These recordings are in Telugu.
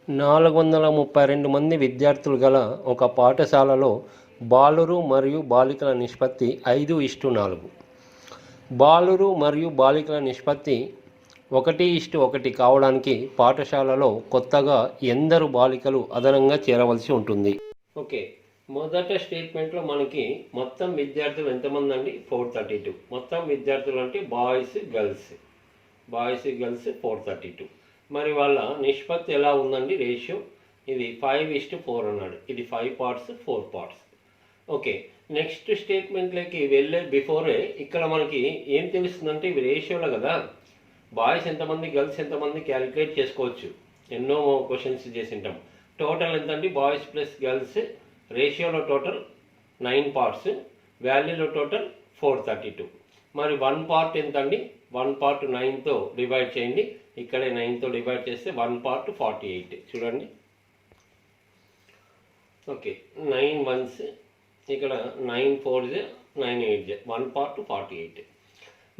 432 మంది విద్యార్థులు గల ఒక పాఠశాలలో బాలురు మరియు బాలికల నిష్పత్తి 5:4. బాలురు మరియు బాలికల నిష్పత్తి 1:1 కావడానికి పాఠశాలలో కొత్తగా ఎందరు బాలికలు అదనంగా చేరవలసి ఉంటుంది? ఓకే, మొదట స్టేట్మెంట్లో మనకి మొత్తం విద్యార్థులు ఎంతమంది అండి? 432. మొత్తం విద్యార్థులు అంటే బాయ్స్ గర్ల్స్ 432. మరి వాళ్ళ నిష్పత్తి ఎలా ఉందండి? రేషియో ఇది 5:4 అన్నాడు. ఇది 5 parts 4 parts. ఓకే, నెక్స్ట్ స్టేట్మెంట్లోకి వెళ్ళే బిఫోరే ఇక్కడ మనకి ఏం తెలుస్తుందంటే ఇవి రేషియోలో కదా, బాయ్స్ ఎంతమంది గర్ల్స్ ఎంతమంది క్యాలిక్యులేట్ చేసుకోవచ్చు. ఎన్నో క్వశ్చన్స్ చేసి ఉంటాం. టోటల్ ఎంతండి? బాయ్స్ ప్లస్ గర్ల్స్ రేషియోలో టోటల్ 9 parts, వాల్యూలో టోటల్ 432. మరి 1 part ఎంతండి? 1 part 9తో డివైడ్ చేయండి. ఇక్కడే 9తో డివైడ్ చేస్తే 1 part 48. చూడండి. ఓకే, 9 ones ఇక్కడ 9 4s 9 8s 1 part 48.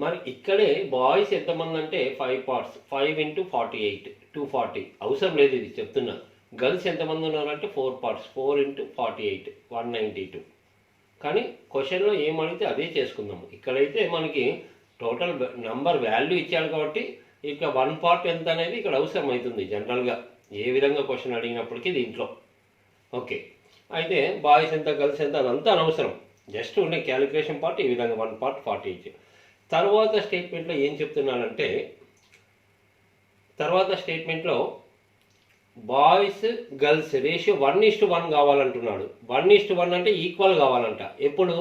మరి ఇక్కడే బాయ్స్ ఎంతమంది అంటే 5 parts 5 into 48 240. అవసరం లేదు, ఇది చెప్తున్నా. గర్ల్స్ ఎంతమంది ఉన్నారంటే 4 parts 4 into 48 192. కానీ క్వశ్చన్లో ఏమడిగితే అదే చేసుకుందాము. ఇక్కడైతే మనకి టోటల్ నంబర్ వాల్యూ ఇచ్చాడు కాబట్టి ఇక 1 part ఎంత అనేది ఇక్కడ అవసరం అవుతుంది జనరల్గా ఏ విధంగా క్వశ్చన్ అడిగినప్పటికీ దీంట్లో. ఓకే, అయితే బాయ్స్ ఎంత గర్ల్స్ ఎంత అదంతా అనవసరం, జస్ట్ ఉండే క్యాలిక్యులేషన్ పార్ట్ ఈ విధంగా 1 part 48. తర్వాత స్టేట్మెంట్లో ఏం చెప్తున్నానంటే, తర్వాత స్టేట్మెంట్లో బాయ్స్ గర్ల్స్ రేషియో 1:1 కావాలంటున్నాడు. 1:1 అంటే ఈక్వల్ కావాలంట. ఎప్పుడు?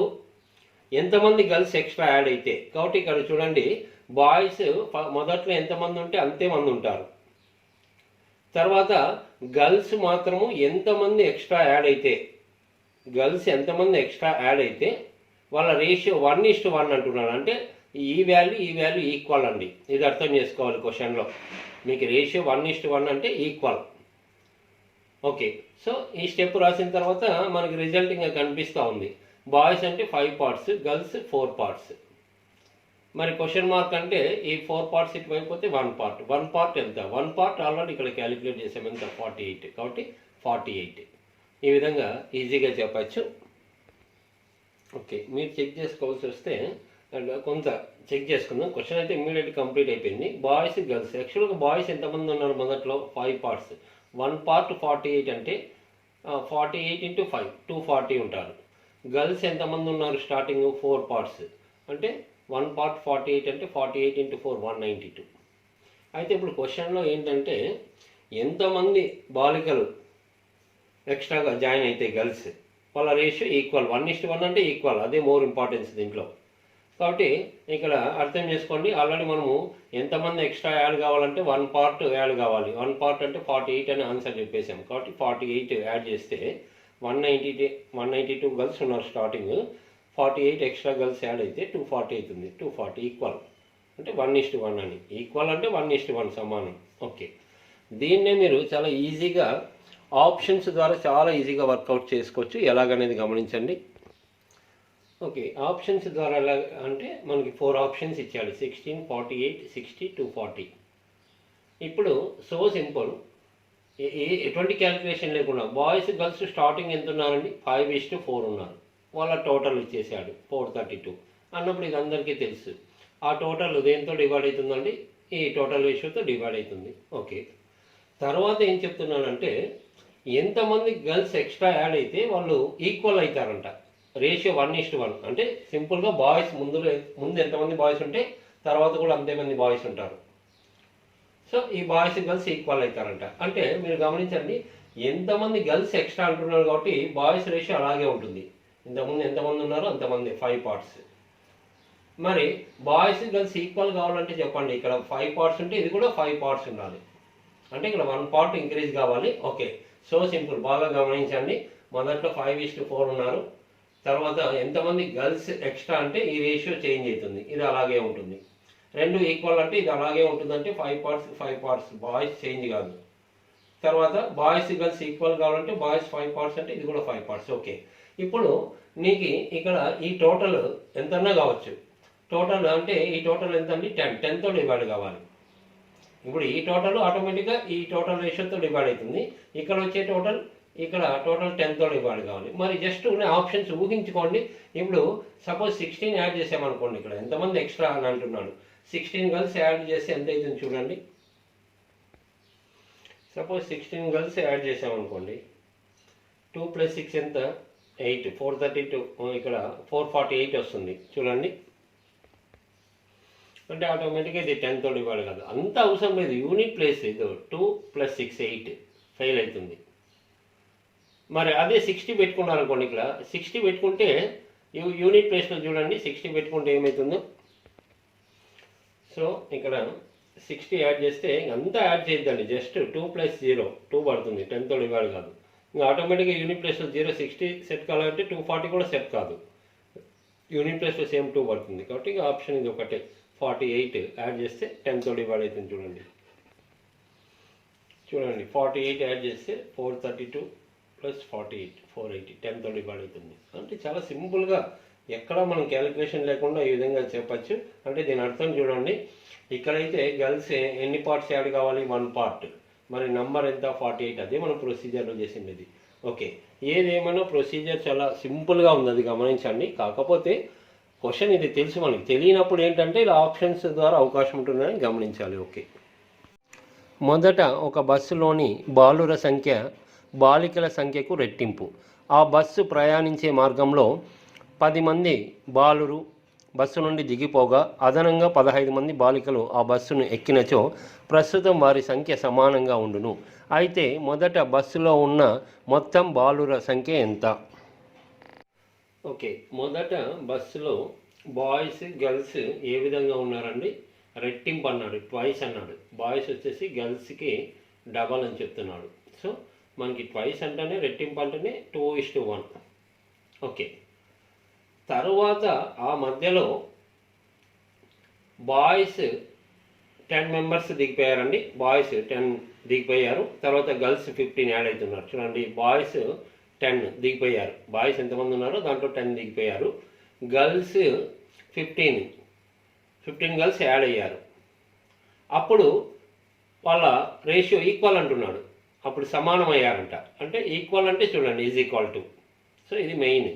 ఎంతమంది గర్ల్స్ ఎక్స్ట్రా యాడ్ అయితే. కాబట్టి ఇక్కడ చూడండి, బాయ్స్ మొదట్లో ఎంతమంది ఉంటే అంతే మంది ఉంటారు. తర్వాత గర్ల్స్ మాత్రము ఎంతమంది ఎక్స్ట్రా యాడ్ అయితే, గర్ల్స్ ఎంతమంది ఎక్స్ట్రా యాడ్ అయితే వాళ్ళ రేషియో 1:1 అంటున్నాడు. అంటే ఈ వాల్యూ ఈక్వల్ అండి. ఇది అర్థం చేసుకోవాలి క్వశ్చన్లో. మీకు రేషియో 1:1 అంటే ఈక్వల్. ఓకే, సో ఈ స్టెప్ రాసిన తర్వాత మనకి రిజల్ట్ ఇంకా కనిపిస్తూ ఉంది. బాయ్స్ అంటే 5 parts, గర్ల్స్ 4 parts. మరి క్వశ్చన్ మార్క్ అంటే ఈ 4 parts ఇటు అయిపోతే 1 part. 1 part ఎంత? 1 part ఆల్రెడీ ఇక్కడ క్యాలిక్యులేట్ చేసాము. ఎంత? 48. కాబట్టి 48. ఈ విధంగా ఈజీగా చెప్పచ్చు. ఓకే, మీరు చెక్ చేసుకోవాల్సి వస్తే కొంత చెక్ చేసుకుందాం. క్వశ్చన్ అయితే ఇమ్మీడియట్ కంప్లీట్ అయిపోయింది. బాయ్స్ గర్ల్స్ యాక్చువల్గా బాయ్స్ ఎంతమంది ఉన్నారు మొదట్లో? 5 parts. 1 part 48 అంటే 48 into 5 240 ఉంటారు. గర్ల్స్ ఎంతమంది ఉన్నారు స్టార్టింగ్? 4 parts. అంటే 1 part 48 అంటే 48 into 4 192. అయితే ఇప్పుడు క్వశ్చన్లో ఏంటంటే ఎంతమంది బాలికలు ఎక్స్ట్రాగా జాయిన్ అయితే గర్ల్స్ వాళ్ళ రేషియో ఈక్వల్. 1:1 అంటే ఈక్వల్, అదే మోర్ ఇంపార్టెన్స్ దీంట్లో. కాబట్టి ఇక్కడ అర్థం చేసుకోండి, ఆల్రెడీ మనము ఎంతమంది ఎక్స్ట్రా యాడ్ కావాలంటే 1 part యాడ్ కావాలి. 1 part అంటే 48 అని ఆన్సర్ చెప్పేసాము. కాబట్టి 48 యాడ్ చేస్తే 192 గర్ల్స్ ఉన్నారు స్టార్టింగ్. 48 ఎక్స్ట్రా గర్ల్స్ యాడ్ అయితే 240 అవుతుంది. 240 ఈక్వల్ అంటే 1:1 అని. ఈక్వల్ అంటే 1:1 సమానం. ఓకే, దీన్నే మీరు చాలా ఈజీగా ఆప్షన్స్ ద్వారా చాలా ఈజీగా వర్కౌట్ చేసుకోవచ్చు. ఎలాగనేది గమనించండి. ఓకే, ఆప్షన్స్ ద్వారా ఎలా అంటే మనకి 4 ఆప్షన్స్ ఇచ్చాడు. 16 48 60 240. ఇప్పుడు సో సింపుల్, ఎటువంటి క్యాలిక్యులేషన్ లేకుండా బాయ్స్ గర్ల్స్ స్టార్టింగ్ ఎంత ఉన్నారండి? 5:4 ఉన్నారు. వాళ్ళ టోటల్ ఇచ్చేసాడు 432 అన్నప్పుడు ఇది అందరికీ తెలుసు. ఆ టోటల్ దేంతో డివైడ్ అవుతుందండి? ఈ టోటల్ రేషియోతో డివైడ్ అవుతుంది. ఓకే, తర్వాత ఏం చెప్తున్నానంటే ఎంతమంది గర్ల్స్ ఎక్స్ట్రా యాడ్ అయితే వాళ్ళు ఈక్వల్ అవుతారంట. రేషియో 1:1 అంటే సింపుల్గా బాయ్స్ ముందు ఎంతమంది బాయ్స్ ఉంటే తర్వాత కూడా అంతేమంది బాయ్స్ ఉంటారు. సో ఈ బాయ్స్ గర్ల్స్ ఈక్వల్ అవుతారంట. అంటే మీరు గమనించండి, ఎంతమంది గర్ల్స్ ఎక్స్ట్రా అంటున్నారు కాబట్టి బాయ్స్ రేషియో అలాగే ఉంటుంది. ఇంతకుముందు ఎంతమంది ఉన్నారో అంతమంది 5 parts. మరి బాయ్స్ గర్ల్స్ ఈక్వల్ కావాలంటే చెప్పండి, ఇక్కడ 5 parts ఉంటే ఇది కూడా 5 parts ఉండాలి. అంటే ఇక్కడ 1 part ఇంక్రీజ్ కావాలి. ఓకే, సో సింపుల్, బాగా గమనించండి. మొదట్లో 5:4 ఉన్నారు. తర్వాత ఎంతమంది గర్ల్స్ ఎక్స్ట్రా అంటే ఈ రేషియో చేంజ్ అవుతుంది. ఇది అలాగే ఉంటుంది. రెండు ఈక్వల్ అంటే ఇది అలాగే ఉంటుంది. అంటే 5 parts 5 parts, బాయ్స్ చేంజ్ కాదు. తర్వాత బాయ్స్ గర్ల్స్ ఈక్వల్ కావాలంటే బాయ్స్ 5 parts అంటే ఇది కూడా 5 parts. ఓకే, ఇప్పుడు నీకు ఇక్కడ ఈ టోటల్ ఎంతన్నా కావచ్చు. టోటల్ అంటే ఈ టోటల్ ఎంత అండి? 10తో డివైడ్ కావాలి. ఇప్పుడు ఈ టోటల్ ఆటోమేటిక్గా ఈ టోటల్ రేషియోతో డివైడ్ అవుతుంది. ఇక్కడ వచ్చే టోటల్ ఇక్కడ టోటల్ 10తో డివైడ్ కావాలి. మరి జస్ట్ ఉన్న ఆప్షన్స్ ఊహించుకోండి. ఇప్పుడు సపోజ్ 16 యాడ్ చేసామనుకోండి, ఇక్కడ ఎంతమంది ఎక్స్ట్రా అని అంటున్నాడు. 16 గర్ల్స్ యాడ్ చేస్తే ఎంత అవుతుంది చూడండి. సపోజ్ 16 గర్ల్స్ యాడ్ చేసామనుకోండి, 2 + 6 ఎంత 8, 432, ఇక్కడ 448 వస్తుంది చూడండి. అంటే ఆటోమేటిక్గా ఇది 10తో డివైడ్ కాదు, అంత అవసరం లేదు. యూనిట్ ప్లేస్ ఇది 2 + 6 8 ఫెయిల్ అవుతుంది. మరి అదే 60 పెట్టుకున్నారు అనుకోండి, ఇక్కడ 60 పెట్టుకుంటే యూనిట్ ప్లేస్లో చూడండి 60 పెట్టుకుంటే ఏమవుతుందో. సో ఇక్కడ 60 యాడ్ చేస్తే అంతా యాడ్ చేయొద్దండి, జస్ట్ 2 + 0 2 పడుతుంది, 10తో డివైడ్ కాదు. ఇంకా ఆటోమేటిక్గా యూనిట్ ప్లేస్లో 0 60 సెట్ కావాలంటే 240 కూడా సెట్ కాదు, యూనిట్ ప్లేస్లో సేమ్ 2 పడుతుంది. కాబట్టి ఇంకా ఆప్షన్ ఇది ఒకటే, 48 యాడ్ చేస్తే 10తో డివైడ్ అవుతుంది చూడండి. 48 యాడ్ చేస్తే 432 + 48 480 10తో డివైడ్ అవుతుంది. అంటే చాలా సింపుల్గా ఎక్కడ మనం క్యాలిక్యులేషన్ లేకుండా ఈ విధంగా చెప్పచ్చు. అంటే దీని అర్థం చూడండి, ఇక్కడైతే గర్ల్స్ ఎన్ని పార్ట్స్ యాడ్ కావాలి, 1 పార్ట్. మరి నంబర్ ఎంత 48, అదే మనం ప్రొసీజర్లో చేసింది. ఓకే, ఏదేమైనా ప్రొసీజర్ చాలా సింపుల్గా ఉంది, అది గమనించండి. కాకపోతే క్వశ్చన్ ఇది తెలుసు, మనకి తెలియనప్పుడు ఏంటంటే ఇలా ఆప్షన్స్ ద్వారా అవకాశం ఉంటుందని గమనించాలి. ఓకే, మొదట ఒక బస్సులోని బాలుర సంఖ్య బాలికల సంఖ్యకు రెట్టింపు. ఆ బస్సు ప్రయాణించే మార్గంలో 10 మంది బాలురు బస్సు నుండి దిగిపోగా అదనంగా 15 మంది బాలికలు ఆ బస్సును ఎక్కినచో ప్రస్తుతం వారి సంఖ్య సమానంగా ఉండును. అయితే మొదట బస్సులో ఉన్న మొత్తం బాలుర సంఖ్య ఎంత? ఓకే, మొదట బస్సులో బాయ్స్ గర్ల్స్ ఏ విధంగా ఉన్నారండి? రెట్టింపు అన్నాడు, ట్వైస్ అన్నాడు. బాయ్స్ వచ్చేసి గర్ల్స్కి డబల్ అని చెప్తున్నాడు. సో మనకి ట్వైస్ అంటేనే రెట్టింపు అంటేనే 2:1. ఓకే, తరువాత ఆ మధ్యలో బాయ్స్ 10 మెంబర్స్ దిగిపోయారండి. బాయ్స్ 10 దిగిపోయారు. తర్వాత గర్ల్స్ 15 యాడ్ అవుతున్నారు చూడండి. బాయ్స్ 10 దిగిపోయారు. బాయ్స్ ఎంతమంది ఉన్నారో దాంట్లో 10 దిగిపోయారు. గర్ల్స్ 15 గర్ల్స్ యాడ్ అయ్యారు. అప్పుడు వాళ్ళ రేషియో ఈక్వల్ అంటున్నాడు. అప్పుడు సమానం అయ్యారంట. అంటే ఈక్వల్ అంటే చూడండి =. సో ఇది మెయిన్.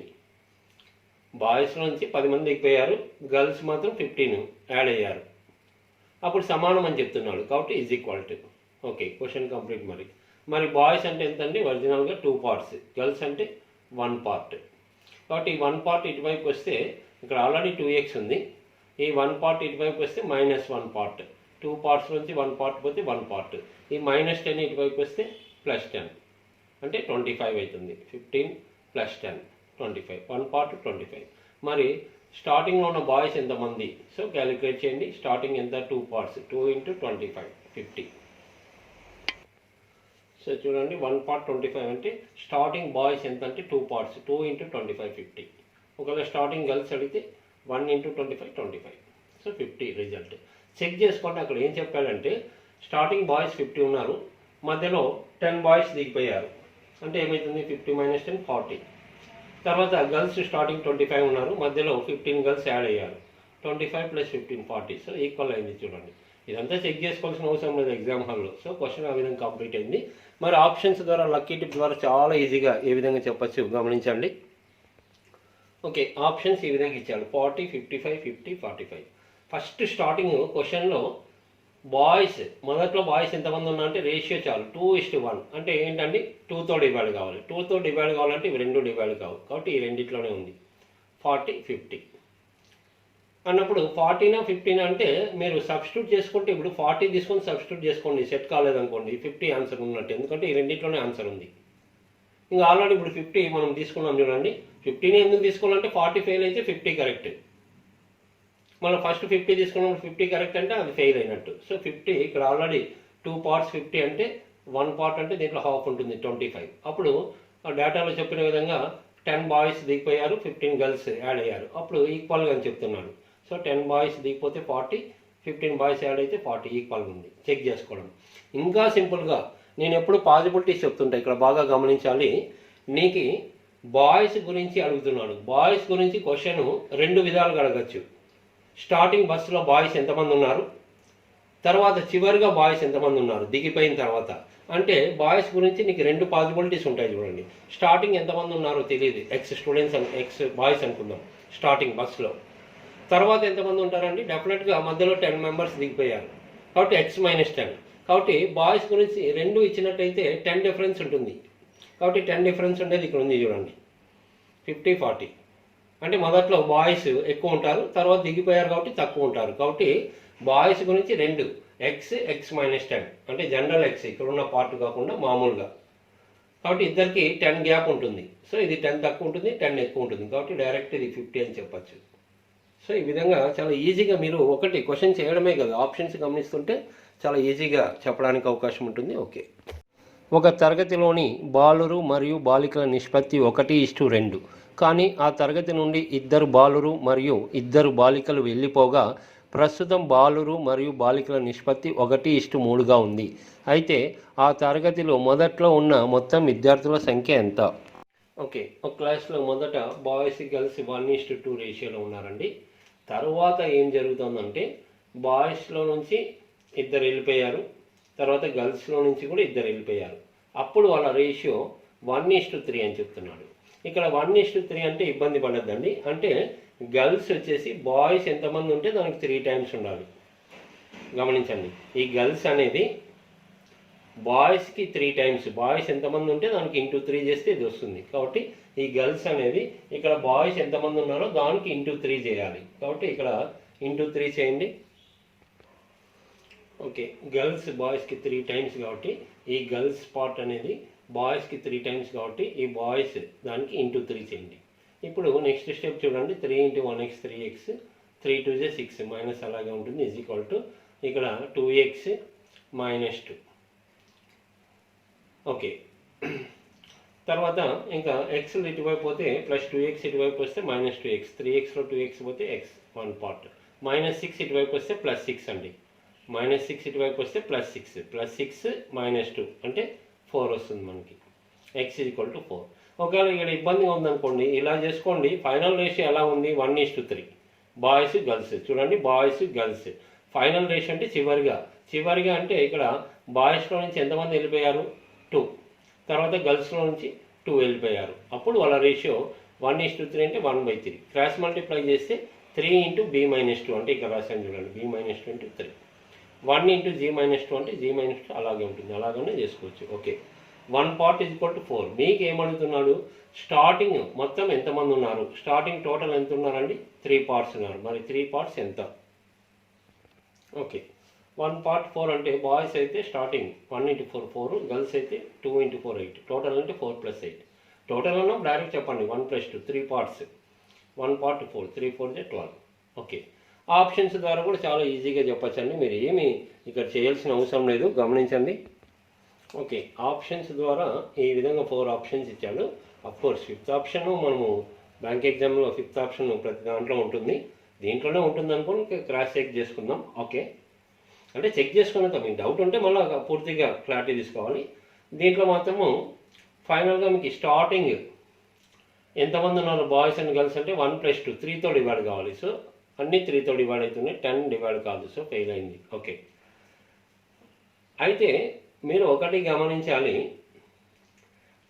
బాయ్స్ నుంచి 10 మంది దిగిపోయారు, గర్ల్స్ మాత్రం 15 యాడ్ అయ్యారు. అప్పుడు సమానం అని చెప్తున్నాడు, కాబట్టి =. Okay, question complete. మరి బాయ్స్ అంటే ఎంతండి? ఒరిజినల్గా 2 పార్ట్స్, గర్ల్స్ అంటే 1 పార్ట్. కాబట్టి ఈ 1 పార్ట్ ఇటువైపు వస్తే ఇక్కడ ఆల్రెడీ 2x ఉంది. ఈ 1 పార్ట్ ఇటువైపు వస్తే -1 పార్ట్. 2 పార్ట్స్ నుంచి 1 పార్ట్ పోతే 1 పార్ట్. ఈ -10 ఇటువైపు వస్తే +10 అంటే 25 అవుతుంది. 15 + 10 25, 1 పార్ట్ 25. మరి స్టార్టింగ్లో ఉన్న బాయ్స్ ఎంతమంది? సో క్యాలిక్యులేట్ చేయండి. స్టార్టింగ్ ఎంత? 2 పార్ట్స్, 2 × 25 50. సో చూడండి 1 పార్ట్ 25 అంటే స్టార్టింగ్ బాయ్స్ ఎంత అంటే 2 పార్ట్స్, 2 × 25 50. ఒకవేళ స్టార్టింగ్ గర్ల్స్ అడిగితే 1 × 25 25. So 50 result. చెక్ చేసుకోండి. అక్కడ ఏం చెప్పాడంటే స్టార్టింగ్ బాయ్స్ 50 ఉన్నారు, మధ్యలో 10 బాయ్స్ దిగిపోయారు. అంటే ఏమవుతుంది? 50 - 10 40. తర్వాత గర్ల్స్ స్టార్టింగ్ 25 ఉన్నారు, మధ్యలో 15 గర్ల్స్ యాడ్ అయ్యారు. 25 + 15 40. సో ఈక్వల్ అయింది చూడండి. ఇదంతా చెక్ చేసుకోవాల్సిన అవసరం లేదు ఎగ్జామ్ హాల్లో. సో క్వశ్చన్ ఆ విధంగా కంప్లీట్ అయింది. మరి ఆప్షన్స్ ద్వారా, లక్కీ టిప్ ద్వారా చాలా ఈజీగా ఏ విధంగా చెప్పచ్చు గమనించండి. ఓకే, ఆప్షన్స్ ఈ విధంగా ఇచ్చాడు: 40, 55, 50, 45. ఫస్ట్ స్టార్టింగ్ క్వశ్చన్లో బాయ్స్, మొదట్లో బాయ్స్ ఎంతమంది ఉన్నా అంటే రేషియో చాలు 2:1. అంటే ఏంటండి? 2తో డివైడ్ కావాలి. 2తో డివైడ్ కావాలంటే ఇవి 2 డివైడ్ కావు, కాబట్టి ఈ రెండిట్లోనే ఉంది. 40, 50 అన్నప్పుడు 40 15 అంటే మీరు సబ్స్టిట్యూట్ చేసుకుంటే, ఇప్పుడు 40 తీసుకొని సబ్స్టిట్యూట్ చేసుకోండి, సెట్ కాలేదనుకోండి 50 ఆన్సర్ ఉన్నట్టు. ఎందుకంటే ఈ రెండిట్లోనే ఆన్సర్ ఉంది. ఇంకా ఆల్రెడీ ఇప్పుడు 50 మనం తీసుకున్నాం చూడండి. 50 ఎందుకు తీసుకోవాలంటే 40 ఫెయిల్ అయితే 50 కరెక్ట్. మనం ఫస్ట్ 50 తీసుకున్నప్పుడు 50 కరెక్ట్ అంటే అది ఫెయిల్ అయినట్టు. సో 50 ఇక్కడ ఆల్రెడీ 2 పార్ట్స్ 50 అంటే 1 పార్ట్ అంటే దీంట్లో హాఫ్ ఉంటుంది 25. అప్పుడు ఆ డేటాలో చెప్పిన విధంగా 10 బాయ్స్ దిగిపోయారు, 15 గర్ల్స్ యాడ్ అయ్యారు. అప్పుడు ఈక్వల్గా అని చెప్తున్నాడు. సో 10 బాయ్స్ దిగిపోతే 40, 15 బాయ్స్ యాడ్ అయితే 40 ఈక్వల్గా ఉంది. చెక్ చేసుకోవడం ఇంకా సింపుల్గా. నేను ఎప్పుడు పాజిబిలిటీస్ చెప్తుంటా, ఇక్కడ బాగా గమనించాలి. నీకు బాయ్స్ గురించి అడుగుతున్నాడు. బాయ్స్ గురించి క్వశ్చన్ 2 విధాలుగా అడగచ్చు. స్టార్టింగ్ బస్సులో బాయ్స్ ఎంతమంది ఉన్నారు, తర్వాత చివరిగా బాయ్స్ ఎంతమంది ఉన్నారు దిగిపోయిన తర్వాత. అంటే బాయ్స్ గురించి నీకు 2 పాసిబిలిటీస్ ఉంటాయి చూడండి. స్టార్టింగ్ ఎంతమంది ఉన్నారో తెలియదు, ఎక్స్ స్టూడెంట్స్ ఎక్స్ బాయ్స్ అనుకుందాం స్టార్టింగ్ బస్సులో. తర్వాత ఎంతమంది ఉంటారండి, డెఫినెట్గా మధ్యలో 10 మెంబర్స్ దిగిపోయారు కాబట్టి X-10. కాబట్టి బాయ్స్ గురించి 2 ఇచ్చినట్టయితే 10 డిఫరెన్స్ ఉంటుంది. కాబట్టి 10 డిఫరెన్స్ ఉండేది ఇక్కడ ఉంది చూడండి, 50-40. అంటే మొదట్లో బాయ్స్ ఎక్కువ ఉంటారు, తర్వాత దిగిపోయారు కాబట్టి తక్కువ ఉంటారు. కాబట్టి బాయ్స్ గురించి 2 X-10 అంటే జనరల్ X ఇక్కడ ఉన్న పార్ట్ కాకుండా మామూలుగా. కాబట్టి ఇద్దరికి 10 గ్యాప్ ఉంటుంది. సో ఇది 10 తక్కువ ఉంటుంది, 10 ఎక్కువ ఉంటుంది. కాబట్టి డైరెక్ట్ ఇది 50 అని చెప్పచ్చు. సో ఈ విధంగా చాలా ఈజీగా మీరు ఒకటి క్వశ్చన్ చేయడమే కదా, ఆప్షన్స్ గమనిస్తుంటే చాలా ఈజీగా చెప్పడానికి అవకాశం ఉంటుంది. ఓకే, ఒక తరగతిలోని బాలురు మరియు బాలికల నిష్పత్తి 1:2. కానీ ఆ తరగతి నుండి 2 బాలురు మరియు 2 బాలికలు వెళ్ళిపోగా ప్రస్తుతం బాలురు మరియు బాలికల నిష్పత్తి 1:3గా ఉంది. అయితే ఆ తరగతిలో మొదట్లో ఉన్న మొత్తం విద్యార్థుల సంఖ్య ఎంత? ఓకే, ఒక క్లాస్లో మొదట బాయ్స్ గర్ల్స్ 1:2 రేషియోలో ఉన్నారండి. తర్వాత ఏం జరుగుతుందంటే బాయ్స్లో నుంచి 2 వెళ్ళిపోయారు, తర్వాత గర్ల్స్లో నుంచి కూడా 2 వెళ్ళిపోయారు. అప్పుడు వాళ్ళ రేషియో 1:3 అని చెప్తున్నాడు. ఇక్కడ 1:3 అంటే ఇబ్బంది పడద్దండి. అంటే గర్ల్స్ వచ్చేసి బాయ్స్ ఎంతమంది ఉంటే దానికి 3 టైమ్స్ ఉండాలి. గమనించండి, ఈ గర్ల్స్ అనేది బాయ్స్కి 3 టైమ్స్, బాయ్స్ ఎంతమంది ఉంటే దానికి × 3 చేస్తే ఇది వస్తుంది. కాబట్టి ఈ గర్ల్స్ అనేది ఇక్కడ బాయ్స్ ఎంతమంది ఉన్నారో దానికి × 3 చేయాలి. కాబట్టి ఇక్కడ × 3 చేయండి. ఓకే, గర్ల్స్ బాయ్స్కి 3 టైమ్స్ కాబట్టి ఈ గర్ల్స్ పార్ట్ అనేది బాయ్స్కి 3 టైమ్స్ కాబట్టి ఈ బాయ్స్ దానికి × 3 చేయండి. ఇప్పుడు నెక్స్ట్ స్టెప్ చూడండి, 3 × 1x 3x, 3 2 6 మైనస్ అలాగే ఉంటుంది, = ఇక్కడ 2x - 2. ఓకే, తర్వాత ఇంకా x ఇటువైపు పోతే +2x ఇటువైపు వస్తే -2x, 3xలో 2x పోతే x 1 పార్ట్, -6 ఇటువైపు వస్తే +6 అండి, -6 ఇటువైపు వస్తే +6, +6 -2 అంటే 4 వస్తుంది మనకి. x = 4. ఒకవేళ ఇక్కడ ఇబ్బందిగా ఉందనుకోండి, ఇలా చేసుకోండి. ఫైనల్ రేషియో ఎలా ఉంది, 1:3 బాయ్స్ గర్ల్స్. చూడండి, బాయ్స్ గర్ల్స్ ఫైనల్ రేషియో అంటే చివరిగా అంటే ఇక్కడ బాయ్స్లో నుంచి ఎంతమంది వెళ్ళిపోయారు, 2. తర్వాత గర్ల్స్లో నుంచి 2 వెళ్ళిపోయారు. అప్పుడు వాళ్ళ రేషియో 1:3 అంటే 1/3. క్రాస్ మల్టిప్లై చేస్తే 3 × b-2 అంటే ఇక్కడ రాశాను చూడండి, b-2 × 3. 1 × g-2 అంటే g-2 అలాగే ఉంటుంది, అలాగనే చేసుకోవచ్చు. Okay, 1 part = 4. మీకు ఏమడుగుతున్నాడు, స్టార్టింగ్ మొత్తం ఎంతమంది ఉన్నారు, స్టార్టింగ్ టోటల్ ఎంత ఉన్నారండి, 3 పార్ట్స్ ఉన్నారు. మరి 3 పార్ట్స్ ఎంత? ఓకే, 1 పార్ట్ 4 అంటే బాయ్స్ అయితే స్టార్టింగ్ 1 × 4 4, గర్ల్స్ అయితే 2 × 4 8, టోటల్ అంటే 4 + 8. టోటల్ అన్నా డైరెక్ట్ చెప్పండి, 1 + 2 3 పార్ట్స్, 1 పార్ట్ 4, 3 4 12. ఓకే, ఆప్షన్స్ ద్వారా కూడా చాలా ఈజీగా చెప్పచ్చండి. మీరు ఏమి ఇక్కడ చేయాల్సిన అవసరం లేదు, గమనించండి. ఓకే, ఆప్షన్స్ ద్వారా ఈ విధంగా 4 ఆప్షన్స్ ఇచ్చాడు. అఫ్కోర్స్ 5th ఆప్షన్ మనము బ్యాంక్ ఎగ్జామ్లో 5th ఆప్షన్ ప్రతి దాంట్లో ఉంటుంది, దీంట్లోనే ఉంటుంది అనుకోని క్రాస్ చెక్ చేసుకుందాం. ఓకే, అంటే చెక్ చేసుకున్నాక మీకు డౌట్ ఉంటే మళ్ళీ పూర్తిగా క్లారిటీ తీసుకోవాలి. దీంట్లో మాత్రము ఫైనల్గా మీకు స్టార్టింగ్ ఎంతమంది ఉన్నారు బాయ్స్ అండ్ గర్ల్స్ అంటే 1 + 2 3తో డివైడ్ కావాలి. సో అన్నీ 3తో డివైడ్ అవుతున్నాయి, 10 డివైడ్ కాదు, సో ఫెయిల్ అయింది. ఓకే, అయితే మీరు ఒకటి గమనించాలి,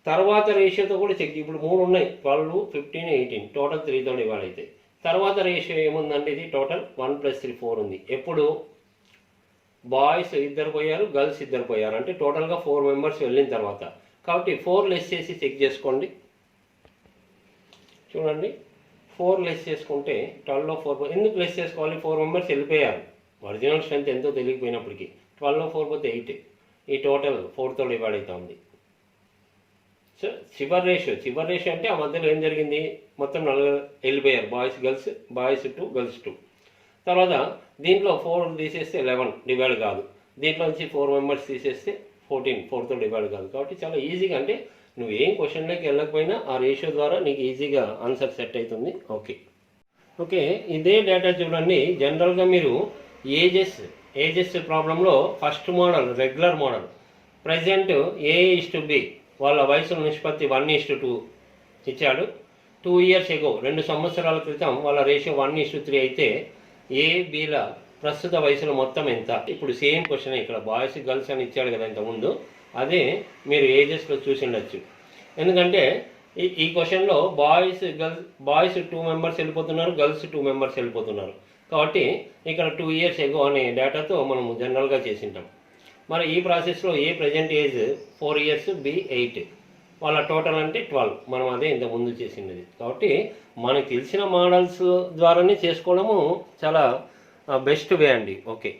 తర్వాత రేషియోతో కూడా చెక్. ఇప్పుడు 3 ఉన్నాయి, 12 15 18, టోటల్ 3తో డివైడ్ అవుతాయి. తర్వాత రేషియో ఏముందంటే ఇది టోటల్ 1 + 3 4 ఉంది. ఎప్పుడు బాయ్స్ 2 పోయారు, గర్ల్స్ 2 పోయారు, అంటే టోటల్గా 4 మెంబర్స్ వెళ్ళిన తర్వాత. కాబట్టి 4 లెస్ చేసి చెక్ చేసుకోండి. చూడండి, 4 లెస్ చేసుకుంటే 12లో 4 ఎందుకు లెస్ చేసుకోవాలి, 4 మెంబర్స్ వెళ్ళిపోయారు, ఒరిజినల్ స్ట్రెంత్ ఎంతో తెలియకపోయినప్పటికీ. 12లో 4 పోతే 8, ఈ టోటల్ 4తో డివైడ్ అవుతా ఉంది. సో చివరి రేషియో అంటే ఆ మధ్యలో ఏం జరిగింది, మొత్తం 4 వెళ్ళిపోయారు, బాయ్స్ 2 గర్ల్స్ 2. తర్వాత దీంట్లో 4 తీసేస్తే 11 డివైడ్ కాదు, దీంట్లో నుంచి 4 మెంబర్స్ తీసేస్తే 14 4తో డివైడ్ కాదు. కాబట్టి చాలా ఈజీగా, అంటే నువ్వు ఏం క్వశ్చన్లోకి వెళ్ళకపోయినా ఆ రేషియో ద్వారా నీకు ఈజీగా ఆన్సర్ సెట్ అవుతుంది. ఓకే, ఇదే డేటా చూడండి. జనరల్గా మీరు ఏజెస్ ప్రాబ్లంలో first model regular model present A:B వాళ్ళ వయసుల నిష్పత్తి 1:2 ఇచ్చాడు. 2 years ago 2 సంవత్సరాల క్రితం వాళ్ళ రేషియో 1:3 అయితే A, Bల ప్రస్తుత వయసులో మొత్తం ఎంత. ఇప్పుడు సేమ్ క్వశ్చన్ ఇక్కడ బాయ్స్ గర్ల్స్ అని ఇచ్చాడు కదా ఇంతకుముందు, అదే మీరు ఏజెస్లో చూసి ఉండొచ్చు. ఎందుకంటే ఈ క్వశ్చన్లో బాయ్స్ 2 మెంబర్స్ వెళ్ళిపోతున్నారు, గర్ల్స్ 2 మెంబర్స్ వెళ్ళిపోతున్నారు. కాబట్టి ఇక్కడ 2 years ఎగో అనే డేటాతో మనము జనరల్గా చేసింటాం. మరి ఈ ప్రాసెస్లో ఏ ప్రజెంట్ ఏజ్ 4 years, బి 8, వాళ్ళ టోటల్ అంటే 12. మనం అదే ఇంత ముందు చేసినది. కాబట్టి మనకు తెలిసిన మోడల్స్ ద్వారానే చేసుకోవడము చాలా బెస్ట్ వే అండి. ఓకే.